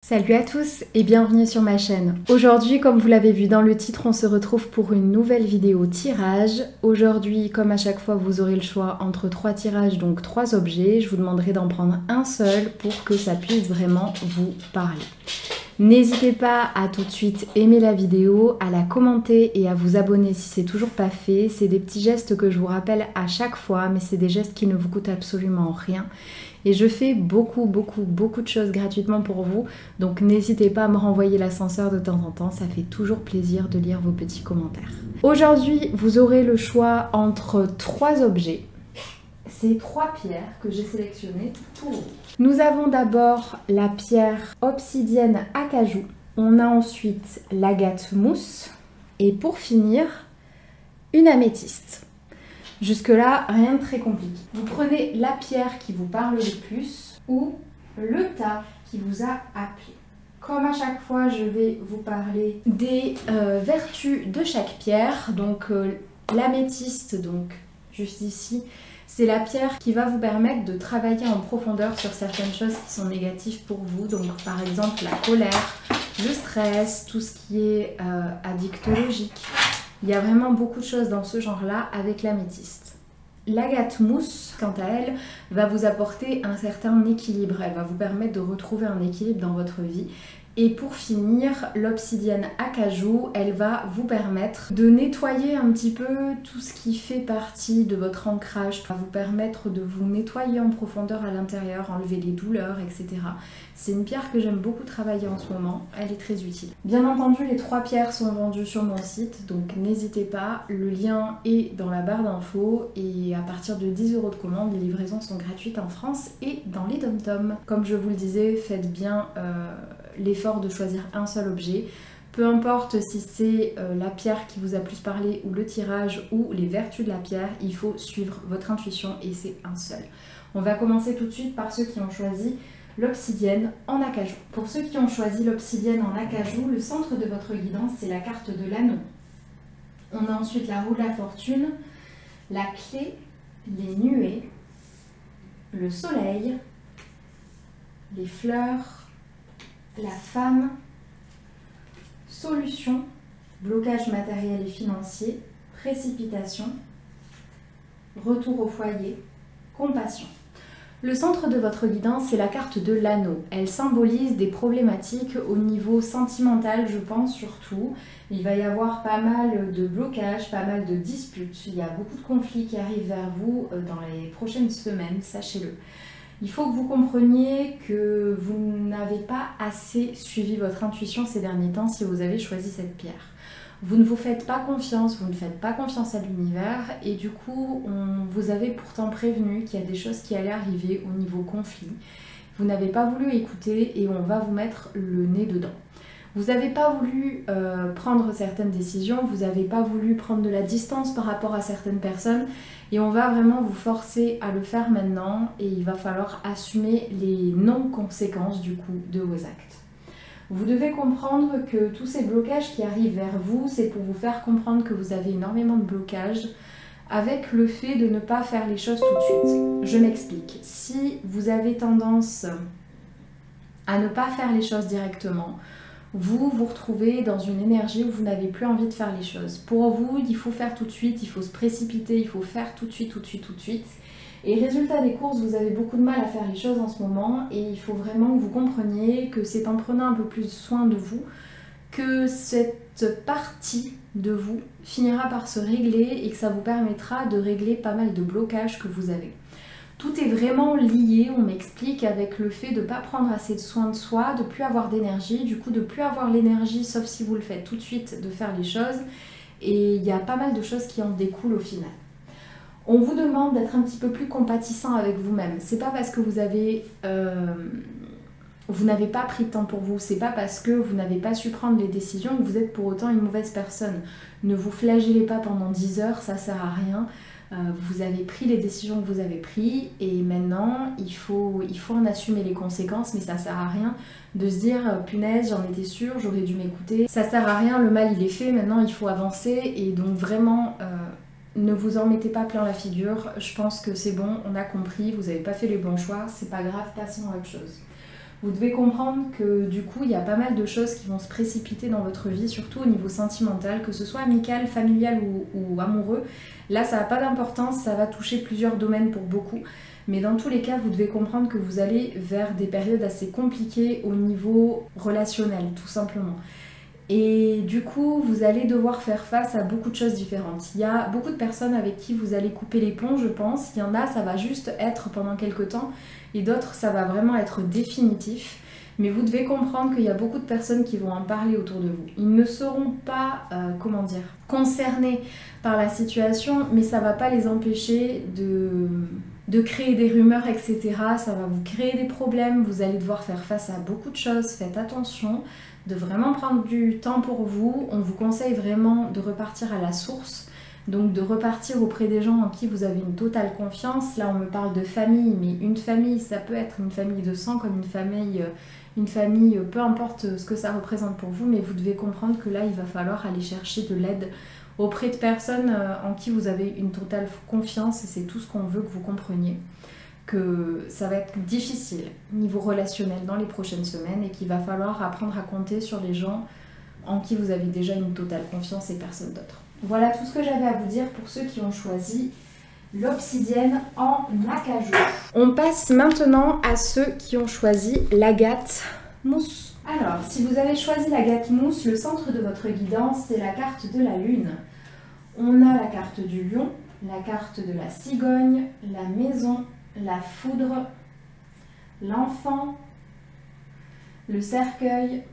Salut à tous et bienvenue sur ma chaîne. Aujourd'hui, comme vous l'avez vu dans le titre, on se retrouve pour une nouvelle vidéo tirage. Aujourd'hui, comme à chaque fois, vous aurez le choix entre 3 tirages, donc 3 objets. Je vous demanderai d'en prendre un seul pour que ça puisse vraiment vous parler. N'hésitez pas à tout de suite aimer la vidéo, à la commenter et à vous abonner si c'est toujours pas fait. C'est des petits gestes que je vous rappelle à chaque fois, mais c'est des gestes qui ne vous coûtent absolument rien. Et je fais beaucoup de choses gratuitement pour vous, donc n'hésitez pas à me renvoyer l'ascenseur de temps en temps, ça fait toujours plaisir de lire vos petits commentaires. Aujourd'hui, vous aurez le choix entre 3 objets. C'est 3 pierres que j'ai sélectionnées pour vous. Nous avons d'abord la pierre obsidienne acajou, on a ensuite l'agate mousse et pour finir, une améthyste. Jusque là, rien de très compliqué. Vous prenez la pierre qui vous parle le plus ou le tas qui vous a appelé. Comme à chaque fois, je vais vous parler des vertus de chaque pierre. Donc l'améthyste, donc juste ici, c'est la pierre qui va vous permettre de travailler en profondeur sur certaines choses qui sont négatives pour vous. Donc par exemple la colère, le stress, tout ce qui est addictologique. Il y a vraiment beaucoup de choses dans ce genre-là avec l'améthyste. L'agate mousse, quant à elle, va vous apporter un certain équilibre. Elle va vous permettre de retrouver un équilibre dans votre vie. Et pour finir, l'obsidienne acajou, elle va vous permettre de nettoyer un petit peu tout ce qui fait partie de votre ancrage. Elle va vous permettre de vous nettoyer en profondeur à l'intérieur, enlever les douleurs, etc. C'est une pierre que j'aime beaucoup travailler en ce moment, elle est très utile. Bien entendu, les 3 pierres sont vendues sur mon site, donc n'hésitez pas, le lien est dans la barre d'infos et à partir de 10 € de commande, les livraisons sont gratuites en France et dans les dom-toms. Comme je vous le disais, faites bien l'effort de choisir un seul objet. Peu importe si c'est la pierre qui vous a plus parlé ou le tirage ou les vertus de la pierre, il faut suivre votre intuition et c'est un seul. On va commencer tout de suite par ceux qui ont choisi l'obsidienne en acajou. Pour ceux qui ont choisi l'obsidienne en acajou, le centre de votre guidance, c'est la carte de l'anneau. On a ensuite la roue de la fortune, la clé, les nuées, le soleil, les fleurs, la femme, solution, blocage matériel et financier, précipitation, retour au foyer, compassion. Le centre de votre guidance, c'est la carte de l'anneau. Elle symbolise des problématiques au niveau sentimental, je pense surtout. Il va y avoir pas mal de blocages, pas mal de disputes. Il y a beaucoup de conflits qui arrivent vers vous dans les prochaines semaines, sachez-le. Il faut que vous compreniez que vous n'avez pas assez suivi votre intuition ces derniers temps si vous avez choisi cette pierre. Vous ne vous faites pas confiance, vous ne faites pas confiance à l'univers et du coup, vous avez pourtant prévenu qu'il y a des choses qui allaient arriver au niveau conflit. Vous n'avez pas voulu écouter et on va vous mettre le nez dedans. Vous n'avez pas voulu prendre certaines décisions, vous n'avez pas voulu prendre de la distance par rapport à certaines personnes et on va vraiment vous forcer à le faire maintenant et il va falloir assumer les non-conséquences du coup de vos actes. Vous devez comprendre que tous ces blocages qui arrivent vers vous, c'est pour vous faire comprendre que vous avez énormément de blocages avec le fait de ne pas faire les choses tout de suite. Je m'explique. Si vous avez tendance à ne pas faire les choses directement, vous vous retrouvez dans une énergie où vous n'avez plus envie de faire les choses. Pour vous, il faut faire tout de suite, il faut se précipiter, il faut faire tout de suite. Et résultat des courses, vous avez beaucoup de mal à faire les choses en ce moment et il faut vraiment que vous compreniez que c'est en prenant un peu plus soin de vous que cette partie de vous finira par se régler et que ça vous permettra de régler pas mal de blocages que vous avez. Tout est vraiment lié, on m'explique, avec le fait de ne pas prendre assez de soin de soi, de ne plus avoir d'énergie, du coup de ne plus avoir l'énergie, sauf si vous le faites tout de suite, de faire les choses. Et il y a pas mal de choses qui en découlent au final. On vous demande d'être un petit peu plus compatissant avec vous-même. C'est pas parce que vous n'avez pas pris de temps pour vous, c'est pas parce que vous n'avez pas su prendre les décisions que vous êtes pour autant une mauvaise personne. Ne vous flagellez pas pendant 10 heures, ça sert à rien. Vous avez pris les décisions que vous avez prises et maintenant il faut en assumer les conséquences, mais ça sert à rien de se dire punaise j'en étais sûre, j'aurais dû m'écouter. Ça sert à rien, le mal il est fait, maintenant il faut avancer et donc vraiment ne vous en mettez pas plein la figure. Je pense que c'est bon, on a compris, vous n'avez pas fait les bons choix, c'est pas grave, passons à autre chose. Vous devez comprendre que du coup, il y a pas mal de choses qui vont se précipiter dans votre vie, surtout au niveau sentimental, que ce soit amical, familial ou amoureux. Là, ça n'a pas d'importance, ça va toucher plusieurs domaines pour beaucoup. Mais dans tous les cas, vous devez comprendre que vous allez vers des périodes assez compliquées au niveau relationnel, tout simplement. Et du coup, vous allez devoir faire face à beaucoup de choses différentes. Il y a beaucoup de personnes avec qui vous allez couper les ponts, je pense. Il y en a, ça va juste être pendant quelques temps. Et d'autres, ça va vraiment être définitif. Mais vous devez comprendre qu'il y a beaucoup de personnes qui vont en parler autour de vous. Ils ne seront pas, concernés par la situation, mais ça ne va pas les empêcher de créer des rumeurs, etc. Ça va vous créer des problèmes. Vous allez devoir faire face à beaucoup de choses. Faites attention de vraiment prendre du temps pour vous. On vous conseille vraiment de repartir à la source. Donc de repartir auprès des gens en qui vous avez une totale confiance. Là, on me parle de famille, mais une famille, ça peut être une famille de sang comme une famille, peu importe ce que ça représente pour vous, mais vous devez comprendre que là, il va falloir aller chercher de l'aide auprès de personnes en qui vous avez une totale confiance, et c'est tout ce qu'on veut que vous compreniez. Que ça va être difficile niveau relationnel dans les prochaines semaines et qu'il va falloir apprendre à compter sur les gens en qui vous avez déjà une totale confiance et personne d'autre. Voilà tout ce que j'avais à vous dire pour ceux qui ont choisi l'obsidienne en acajou. On passe maintenant à ceux qui ont choisi l'agate mousse. Alors, si vous avez choisi l'agate mousse, le centre de votre guidance, c'est la carte de la lune. On a la carte du lion, la carte de la cigogne, la maison, la foudre, l'enfant, le cercueil,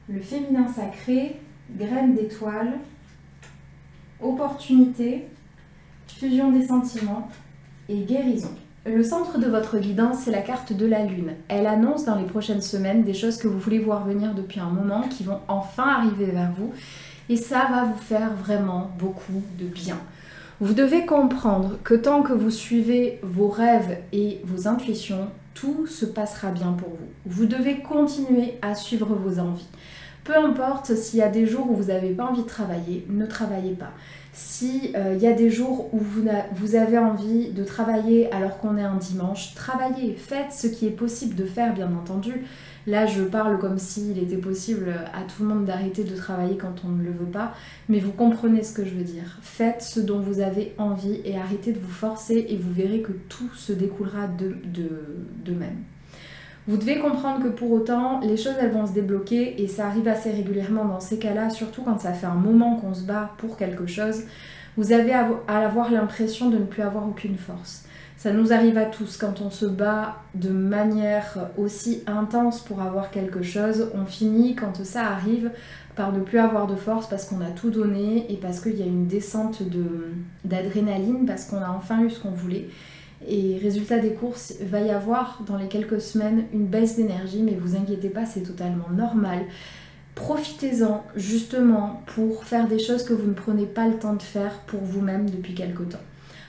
le féminin sacré, graine d'étoile, opportunité, fusion des sentiments et guérison. Le centre de votre guidance, c'est la carte de la lune. Elle annonce dans les prochaines semaines des choses que vous voulez voir venir depuis un moment, qui vont enfin arriver vers vous. Et ça va vous faire vraiment beaucoup de bien. Vous devez comprendre que tant que vous suivez vos rêves et vos intuitions, tout se passera bien pour vous. Vous devez continuer à suivre vos envies. Peu importe s'il y a des jours où vous n'avez pas envie de travailler, ne travaillez pas. S'il y a des jours où vous avez envie de travailler alors qu'on est un dimanche, travaillez, faites ce qui est possible de faire, bien entendu. Là, je parle comme s'il était possible à tout le monde d'arrêter de travailler quand on ne le veut pas, mais vous comprenez ce que je veux dire. Faites ce dont vous avez envie et arrêtez de vous forcer et vous verrez que tout se découlera de même. Vous devez comprendre que pour autant, les choses elles vont se débloquer et ça arrive assez régulièrement dans ces cas-là, surtout quand ça fait un moment qu'on se bat pour quelque chose. Vous avez à avoir l'impression de ne plus avoir aucune force. Ça nous arrive à tous, quand on se bat de manière aussi intense pour avoir quelque chose, on finit, quand ça arrive, par ne plus avoir de force parce qu'on a tout donné et parce qu'il y a une descente d'adrénaline, parce qu'on a enfin eu ce qu'on voulait. Et résultat des courses, il va y avoir dans les quelques semaines une baisse d'énergie, mais vous inquiétez pas, c'est totalement normal. Profitez-en justement pour faire des choses que vous ne prenez pas le temps de faire pour vous-même depuis quelque temps.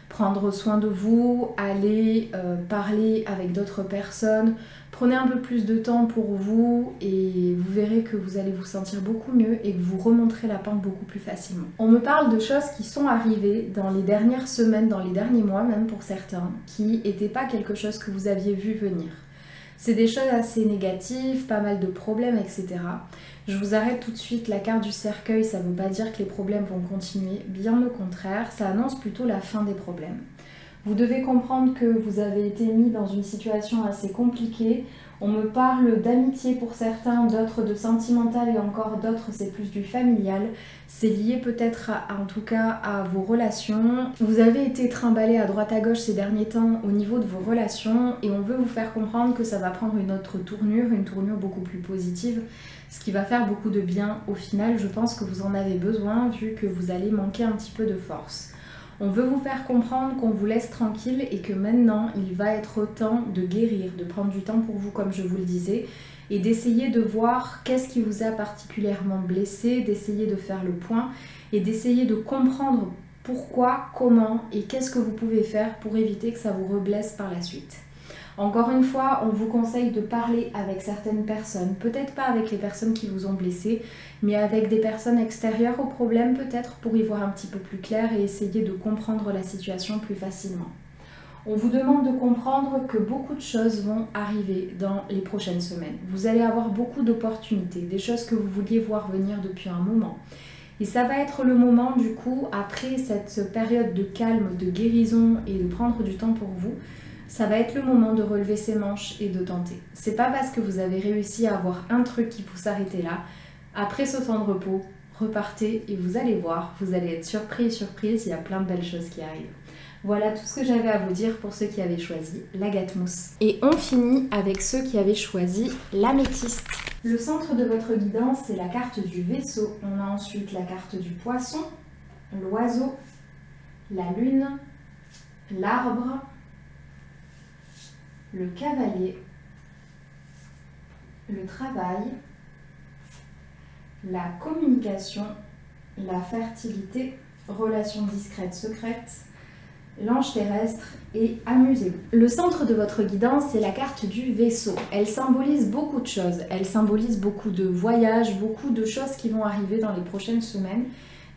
Prendre soin de vous, aller parler avec d'autres personnes, prenez un peu plus de temps pour vous et vous verrez que vous allez vous sentir beaucoup mieux et que vous remonterez la pente beaucoup plus facilement. On me parle de choses qui sont arrivées dans les dernières semaines, dans les derniers mois même pour certains, qui n'étaient pas quelque chose que vous aviez vu venir. C'est des choses assez négatives, pas mal de problèmes, etc. Je vous arrête tout de suite, la carte du cercueil, ça ne veut pas dire que les problèmes vont continuer, bien au contraire, ça annonce plutôt la fin des problèmes. Vous devez comprendre que vous avez été mis dans une situation assez compliquée. On me parle d'amitié pour certains, d'autres de sentimental et encore d'autres c'est plus du familial. C'est lié peut-être en tout cas à vos relations. Vous avez été trimballé à droite à gauche ces derniers temps au niveau de vos relations et on veut vous faire comprendre que ça va prendre une autre tournure, une tournure beaucoup plus positive, ce qui va faire beaucoup de bien au final. Je pense que vous en avez besoin vu que vous allez manquer un petit peu de force. On veut vous faire comprendre qu'on vous laisse tranquille et que maintenant il va être temps de guérir, de prendre du temps pour vous comme je vous le disais et d'essayer de voir qu'est-ce qui vous a particulièrement blessé, d'essayer de faire le point et d'essayer de comprendre pourquoi, comment et qu'est-ce que vous pouvez faire pour éviter que ça vous reblesse par la suite. Encore une fois, on vous conseille de parler avec certaines personnes, peut-être pas avec les personnes qui vous ont blessé, mais avec des personnes extérieures au problème peut-être pour y voir un petit peu plus clair et essayer de comprendre la situation plus facilement. On vous demande de comprendre que beaucoup de choses vont arriver dans les prochaines semaines. Vous allez avoir beaucoup d'opportunités, des choses que vous vouliez voir venir depuis un moment. Et ça va être le moment du coup, après cette période de calme, de guérison et de prendre du temps pour vous, ça va être le moment de relever ses manches et de tenter. C'est pas parce que vous avez réussi à avoir un truc qu'il faut s'arrêter là. Après ce temps de repos, repartez et vous allez voir, vous allez être surprise, il y a plein de belles choses qui arrivent. Voilà tout ce que j'avais à vous dire pour ceux qui avaient choisi l'agate-mousse. Et on finit avec ceux qui avaient choisi l'améthyste. Le centre de votre guidance, c'est la carte du vaisseau. On a ensuite la carte du poisson, l'oiseau, la lune, l'arbre, le cavalier, le travail, la communication, la fertilité, relations discrètes, secrètes, l'ange terrestre et amusez-vous. Le centre de votre guidance, c'est la carte du vaisseau. Elle symbolise beaucoup de choses. Elle symbolise beaucoup de voyages, beaucoup de choses qui vont arriver dans les prochaines semaines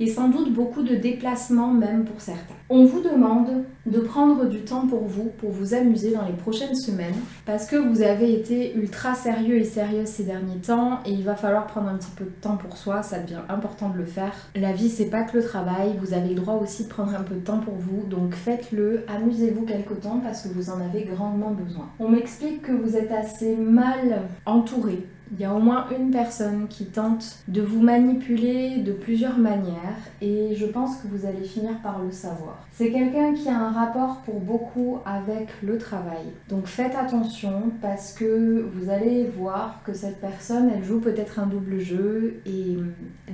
et sans doute beaucoup de déplacements même pour certains. On vous demande de prendre du temps pour vous amuser dans les prochaines semaines parce que vous avez été ultra sérieux et sérieuse ces derniers temps et il va falloir prendre un petit peu de temps pour soi, ça devient important de le faire. La vie c'est pas que le travail, vous avez le droit aussi de prendre un peu de temps pour vous, donc faites-le, amusez-vous quelque temps parce que vous en avez grandement besoin. On m'explique que vous êtes assez mal entouré. Il y a au moins une personne qui tente de vous manipuler de plusieurs manières et je pense que vous allez finir par le savoir. C'est quelqu'un qui a un rapport pour beaucoup avec le travail. Donc faites attention parce que vous allez voir que cette personne, elle joue peut-être un double jeu et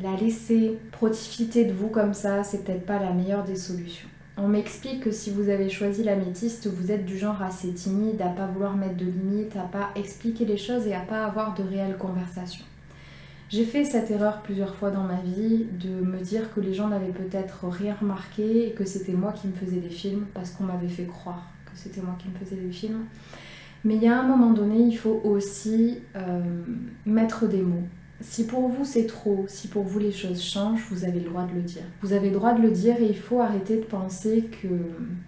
la laisser profiter de vous comme ça, c'est peut-être pas la meilleure des solutions. On m'explique que si vous avez choisi l'améthyste, vous êtes du genre assez timide, à pas vouloir mettre de limites, à pas expliquer les choses et à pas avoir de réelles conversations. J'ai fait cette erreur plusieurs fois dans ma vie de me dire que les gens n'avaient peut-être rien remarqué et que c'était moi qui me faisais des films parce qu'on m'avait fait croire que c'était moi qui me faisais des films. Mais il y a un moment donné, il faut aussi mettre des mots. Si pour vous c'est trop, si pour vous les choses changent, vous avez le droit de le dire. Vous avez le droit de le dire et il faut arrêter de penser que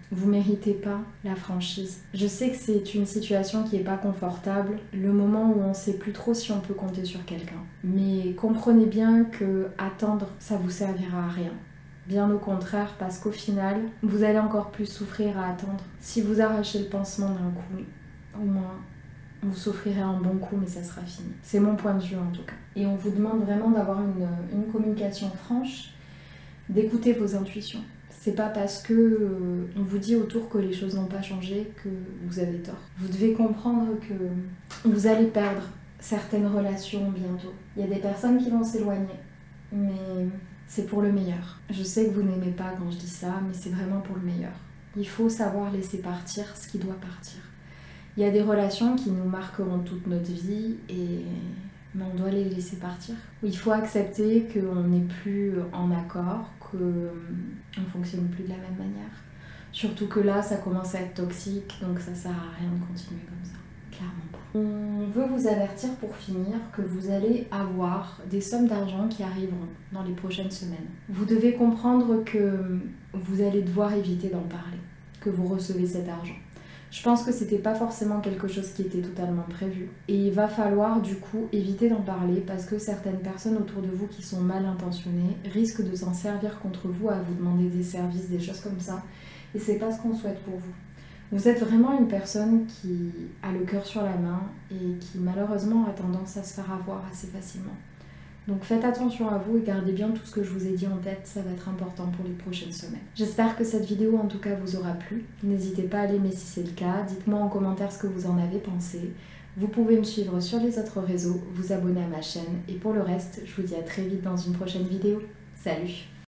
vous méritez pas la franchise. Je sais que c'est une situation qui est pas confortable, le moment où on sait plus trop si on peut compter sur quelqu'un. Mais comprenez bien que attendre, ça vous servira à rien. Bien au contraire, parce qu'au final, vous allez encore plus souffrir à attendre. Si vous arrachez le pansement d'un coup, au moins vous souffrirez un bon coup, mais ça sera fini. C'est mon point de vue en tout cas. Et on vous demande vraiment d'avoir une communication franche, d'écouter vos intuitions. C'est pas parce que on vous dit autour que les choses n'ont pas changé que vous avez tort. Vous devez comprendre que vous allez perdre certaines relations bientôt. Il y a des personnes qui vont s'éloigner, mais c'est pour le meilleur. Je sais que vous n'aimez pas quand je dis ça, mais c'est vraiment pour le meilleur. Il faut savoir laisser partir ce qui doit partir. Il y a des relations qui nous marqueront toute notre vie, mais on doit les laisser partir. Il faut accepter qu'on n'est plus en accord, qu'on ne fonctionne plus de la même manière. Surtout que là, ça commence à être toxique, donc ça sert à rien de continuer comme ça. Clairement pas. On veut vous avertir pour finir que vous allez avoir des sommes d'argent qui arriveront dans les prochaines semaines. Vous devez comprendre que vous allez devoir éviter d'en parler, que vous recevez cet argent. Je pense que c'était pas forcément quelque chose qui était totalement prévu. Et il va falloir du coup éviter d'en parler parce que certaines personnes autour de vous qui sont mal intentionnées risquent de s'en servir contre vous, à vous demander des services, des choses comme ça. Et c'est pas ce qu'on souhaite pour vous. Vous êtes vraiment une personne qui a le cœur sur la main et qui malheureusement a tendance à se faire avoir assez facilement. Donc faites attention à vous et gardez bien tout ce que je vous ai dit en tête, ça va être important pour les prochaines semaines. J'espère que cette vidéo en tout cas vous aura plu. N'hésitez pas à l'aimer si c'est le cas, dites-moi en commentaire ce que vous en avez pensé. Vous pouvez me suivre sur les autres réseaux, vous abonner à ma chaîne et pour le reste, je vous dis à très vite dans une prochaine vidéo. Salut!